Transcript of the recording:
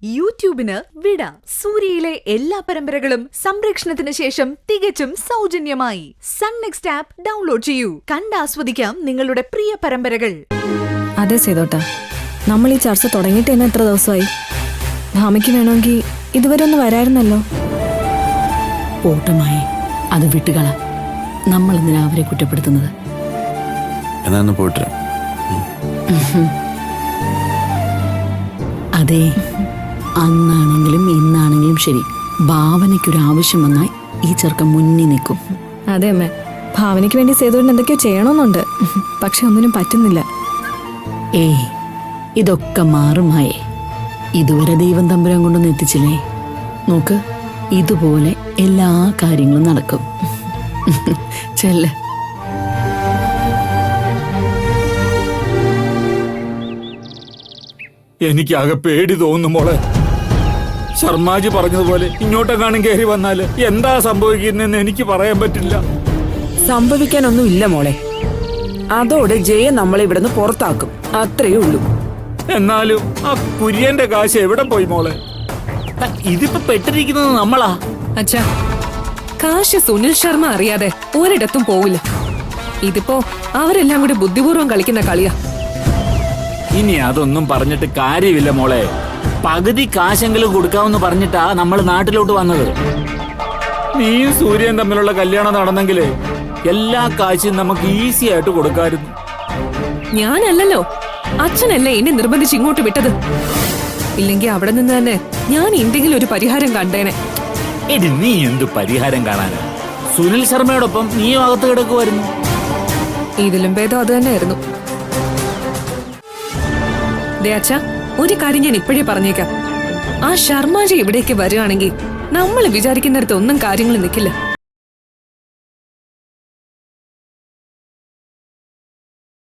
യൂട്യൂബിന് വിട. സൂര്യയിലെ എല്ലാ പരമ്പരകളും സംരക്ഷണത്തിന് ശേഷം തികച്ചും സൗജന്യമായി സൺ നെക്സ്റ്റ് ആപ്പ് ഡൗൺലോഡ് ചെയ്യൂ. കണ്ടാസ്വദിക്കാം നിങ്ങളുടെ പ്രിയ പരമ്പരകൾ. അതെ സേതോട്ടാ, നമ്മൾ ഈ ചർച്ച തുടങ്ങിയിട്ട് തന്നെ എത്ര ദിവസമായി? ഭാമയ്ക്ക് വേണമെങ്കിൽ ഇതുവരെ ഒന്ന് വരായിരുന്നല്ലോ. പോട്ടമായി അത് വിട്ടുകള. നമ്മൾ എന്തിനാ അവരെ കുറ്റപ്പെടുത്തുന്നത്? എന്നാ പോയിട്ട്. അതെ, അന്നാണെങ്കിലും ഇന്നാണെങ്കിലും ശരി, ഭാവനയ്ക്കൊരാവശ്യം വന്നാൽ ഈ ചെറുക്കൻ മുന്നിൽ നിൽക്കും. അതെ അമ്മേ, ഭാവനയ്ക്ക് വേണ്ടി സേതുവിന് എന്തൊക്കെയോ ചെയ്യണമെന്നുണ്ട്, പക്ഷെ ഒന്നിനും പറ്റുന്നില്ല. ഏയ്, ഇതൊക്കെ മാറുമായേ. ഇതുവരെ ദൈവം തമ്പുരാൻ കൊണ്ടൊന്നും എത്തിച്ചില്ലേ? നോക്ക്, ഇതുപോലെ എല്ലാ കാര്യങ്ങളും നടക്കും. ചെല്ല. എനിക്കാകെ പേടി തോന്നുന്നു മോളെ. ശർമാജി പറഞ്ഞതുപോലെ ഇങ്ങോട്ടെങ്ങാനും കയറി വന്നാല് എന്താ സംഭവിക്കുന്നതെന്ന് എനിക്ക് പറയാൻ പറ്റില്ല. സംഭവിക്കാനൊന്നും ഇല്ല മോളെ. അതോടെ ജയ നമ്മളെ ഇവിടുന്ന് പുറത്താക്കും, അത്രയേ ഉള്ളൂ. എന്നാലും ആ കുര്യന്റെ കാശ് എവിടെ പോയി മോളെ? ഇതിപ്പോ പെട്ടിരിക്കുന്നത് നമ്മളാ. അച്ഛാ, കാശ് സുനിൽ ശർമ്മ അറിയാതെ ഒരിടത്തും പോവില്ല. ഇതിപ്പോ അവരെല്ലാം കൂടി ബുദ്ധിപൂർവ്വം കളിക്കുന്ന കളിയാ. ഇനി അതൊന്നും പറഞ്ഞിട്ട് കാര്യമില്ല മോളെ. പകുതി കാശെങ്കിലും കൊടുക്കാമെന്ന് പറഞ്ഞിട്ടാ നമ്മൾ നാട്ടിലോട്ട് വന്നത്. നീയും സൂര്യൻ തമ്മിലുള്ള കല്യാണം നടന്നെങ്കിലേ എല്ലാ കാശും നമുക്ക് ഈസി ആയിട്ട് കൊടുക്കാമായിരുന്നു. ഞാനല്ലല്ലോ, അച്ഛനല്ലേ എന്നെ നിർബന്ധിച്ച് ഇങ്ങോട്ട് വിട്ടത്. ഇല്ലെങ്കിൽ അവിടെ നിന്ന് തന്നെ ഞാൻ എന്തെങ്കിലും ഒരു പരിഹാരം കണ്ടേനെ. എടി, നീ എന്ത് പരിഹാരം കാണാനാ? സുനിൽ ശർമ്മയോടൊപ്പം നീയും അകത്ത് കിടക്കുമായിരുന്നു. ഇതിലും ഭേദം അത് തന്നെയായിരുന്നു. ദേ അച്ഛാ, ഒരു കാര്യം ഞാൻ ഇപ്പോഴേ പറഞ്ഞേക്കാം. ആ ശർമാജി ഇവിടേക്ക് വരികയാണെങ്കിൽ നമ്മൾ വിചാരിക്കുന്നിടത്ത് ഒന്നും കാര്യങ്ങൾ നിൽക്കില്ല.